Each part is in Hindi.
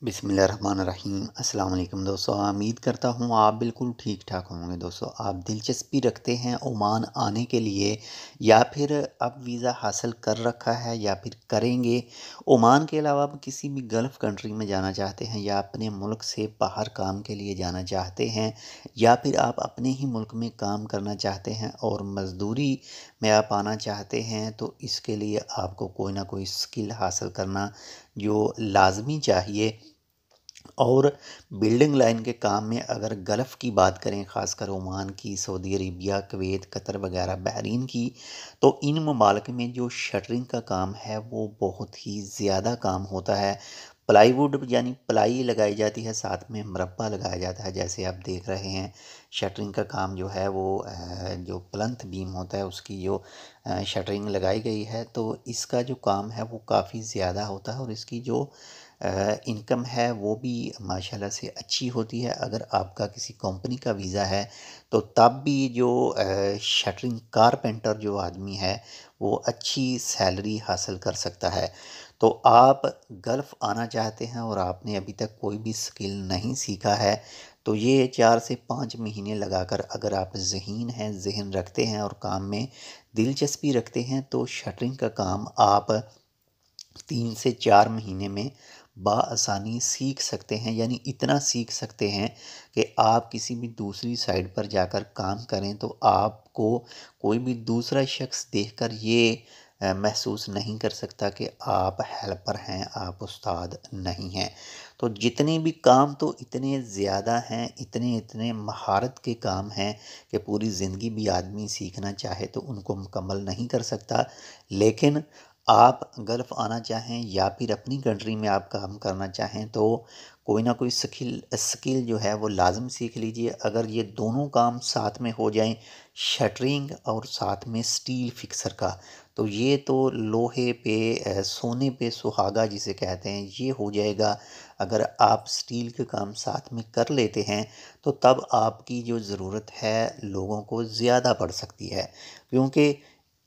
बिस्मिल्लाहिर्रहमानिर्रहीम। अस्सलाम वालेकुम दोस्तों, उम्मीद करता हूँ आप बिल्कुल ठीक ठाक होंगे। दोस्तों, आप दिलचस्पी रखते हैं ओमान आने के लिए या फिर अब वीज़ा हासिल कर रखा है या फिर करेंगे। ओमान के अलावा आप किसी भी गल्फ़ कंट्री में जाना चाहते हैं या अपने मुल्क से बाहर काम के लिए जाना चाहते हैं या फिर आप अपने ही मुल्क में काम करना चाहते हैं और मज़दूरी में आप आना चाहते हैं, तो इसके लिए आपको कोई ना कोई स्किल हासिल करना जो लाज़मी चाहिए। और बिल्डिंग लाइन के काम में अगर गल्फ़ की बात करें, ख़ासकर ओमान की, सऊदी अरेबिया, कुवैत, कतर वगैरह, बहरीन की, तो इन ममालिक में जो शटरिंग का काम है वो बहुत ही ज़्यादा काम होता है। प्लाईवुड यानी प्लाई लगाई जाती है, साथ में मुरब्बा लगाया जाता है। जैसे आप देख रहे हैं, शटरिंग का काम जो है वो जो प्लंथ बीम होता है उसकी जो शटरिंग लगाई गई है, तो इसका जो काम है वो काफ़ी ज़्यादा होता है और इसकी जो इनकम है वो भी माशाल्लाह से अच्छी होती है। अगर आपका किसी कंपनी का वीज़ा है तो तब भी जो शटरिंग कारपेंटर जो आदमी है वो अच्छी सैलरी हासिल कर सकता है। तो आप गल्फ़ आना चाहते हैं और आपने अभी तक कोई भी स्किल नहीं सीखा है, तो ये 4 से 5 महीने लगाकर अगर आप ज़हन रखते हैं और काम में दिलचस्पी रखते हैं, तो शटरिंग का काम आप 3 से 4 महीने में बआसानी सीख सकते हैं। यानी इतना सीख सकते हैं कि आप किसी भी दूसरी साइट पर जाकर काम करें तो आपको कोई भी दूसरा शख्स देखकर ये महसूस नहीं कर सकता कि आप हेल्पर हैं, आप उस्ताद नहीं हैं। तो जितने भी काम तो इतने ज़्यादा हैं, इतने महारत के काम हैं कि पूरी ज़िंदगी भी आदमी सीखना चाहे तो उनको मुकम्मल नहीं कर सकता। लेकिन आप गल्फ़ आना चाहें या फिर अपनी कंट्री में आप काम करना चाहें, तो कोई ना कोई स्किल स्किल जो है वो लाज़म सीख लीजिए। अगर ये दोनों काम साथ में हो जाएं, शटरिंग और साथ में स्टील फिक्सर का, तो ये तो लोहे पे सोने पे सुहागा जिसे कहते हैं ये हो जाएगा। अगर आप स्टील के काम साथ में कर लेते हैं तो तब आपकी जो ज़रूरत है लोगों को ज़्यादा पड़ सकती है, क्योंकि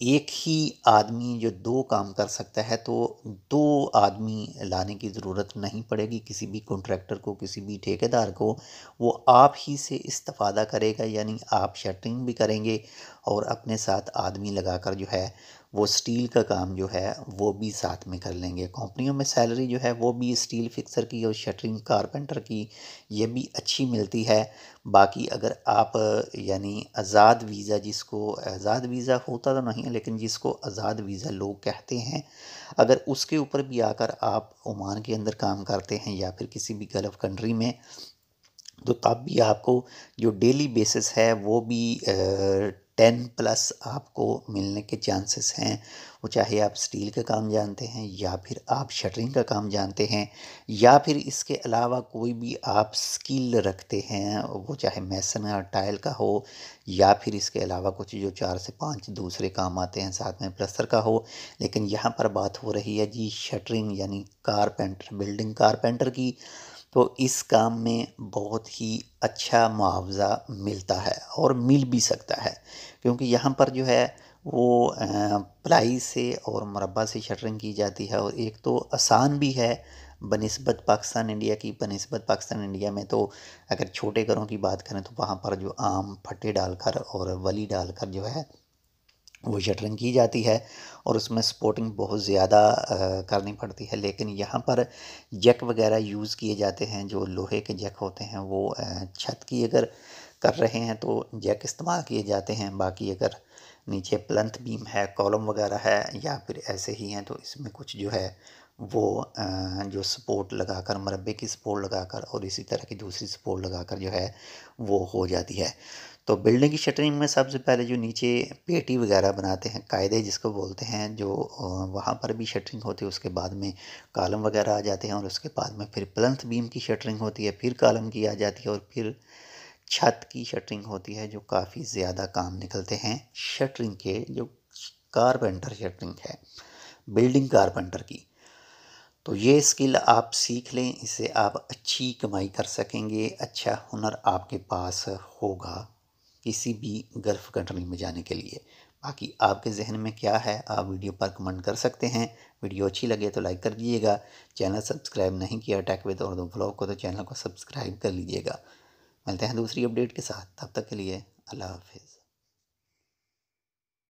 एक ही आदमी जो 2 काम कर सकता है, तो 2 आदमी लाने की ज़रूरत नहीं पड़ेगी किसी भी कॉन्ट्रैक्टर को, किसी भी ठेकेदार को। वो आप ही से इस्तिफ़ादा करेगा, यानी आप शटरिंग भी करेंगे और अपने साथ आदमी लगाकर जो है वो स्टील का काम जो है वो भी साथ में कर लेंगे। कंपनियों में सैलरी जो है वो भी स्टील फिक्सर की और शटरिंग कारपेंटर की ये भी अच्छी मिलती है। बाकी अगर आप यानी आज़ाद वीज़ा, जिसको आज़ाद वीज़ा होता तो नहीं है लेकिन जिसको आज़ाद वीज़ा लोग कहते हैं, अगर उसके ऊपर भी आकर आप ओमान के अंदर काम करते हैं या फिर किसी भी गल्फ़ कंट्री में, तो तब भी आपको जो डेली बेसिस है वो भी 10 प्लस आपको मिलने के चांसेस हैं। वो चाहे आप स्टील का काम जानते हैं या फिर आप शटरिंग का काम जानते हैं या फिर इसके अलावा कोई भी आप स्किल रखते हैं, वो चाहे मेसन या टाइल का हो या फिर इसके अलावा कुछ जो 4 से 5 दूसरे काम आते हैं साथ में प्लस्तर का हो। लेकिन यहाँ पर बात हो रही है जी शटरिंग यानी कारपेंटर, बिल्डिंग कारपेंटर की। तो इस काम में बहुत ही अच्छा मुआवज़ा मिलता है और मिल भी सकता है, क्योंकि यहाँ पर जो है वो प्लाई से और मुरब्बा से शटरिंग की जाती है और एक तो आसान भी है बनिस्बत पाकिस्तान इंडिया की। बनिस्बत पाकिस्तान इंडिया में तो अगर छोटे घरों की बात करें तो वहाँ पर जो आम फट्टे डालकर और वली डालकर जो है वो शटरिंग की जाती है और उसमें सपोर्टिंग बहुत ज़्यादा करनी पड़ती है। लेकिन यहाँ पर जैक वगैरह यूज़ किए जाते हैं, जो लोहे के जैक होते हैं वो छत की अगर कर रहे हैं तो जैक इस्तेमाल किए जाते हैं। बाकी अगर नीचे प्लंथ बीम है, कॉलम वगैरह है या फिर ऐसे ही हैं, तो इसमें कुछ जो है वो जो सपोर्ट लगाकर, मरब्बे की सपोर्ट लगाकर और इसी तरह की दूसरी सपोर्ट लगाकर जो है वो हो जाती है। तो बिल्डिंग की शटरिंग में सबसे पहले जो नीचे पेटी वगैरह बनाते हैं, कायदे जिसको बोलते हैं, जो वहाँ पर भी शटरिंग होती है। उसके बाद में कॉलम वगैरह आ जाते हैं और उसके बाद में फिर प्लंथ बीम की शटरिंग होती है, फिर कॉलम की आ जाती है और फिर छत की शटरिंग होती है, जो काफ़ी ज़्यादा काम निकलते हैं शटरिंग के, जो कारपेंटर शटरिंग है, बिल्डिंग कारपेंटर की। तो ये स्किल आप सीख लें, इससे आप अच्छी कमाई कर सकेंगे, अच्छा हुनर आपके पास होगा किसी भी गल्फ़ कंट्री में जाने के लिए। बाकी आपके जहन में क्या है, आप वीडियो पर कमेंट कर सकते हैं। वीडियो अच्छी लगे तो लाइक कर दीजिएगा। चैनल सब्सक्राइब नहीं किया टेक विद उर्दू व्लॉग को तो चैनल को सब्सक्राइब कर लीजिएगा। मिलते हैं दूसरी अपडेट के साथ, तब तक के लिए अल्लाह हाफिज़।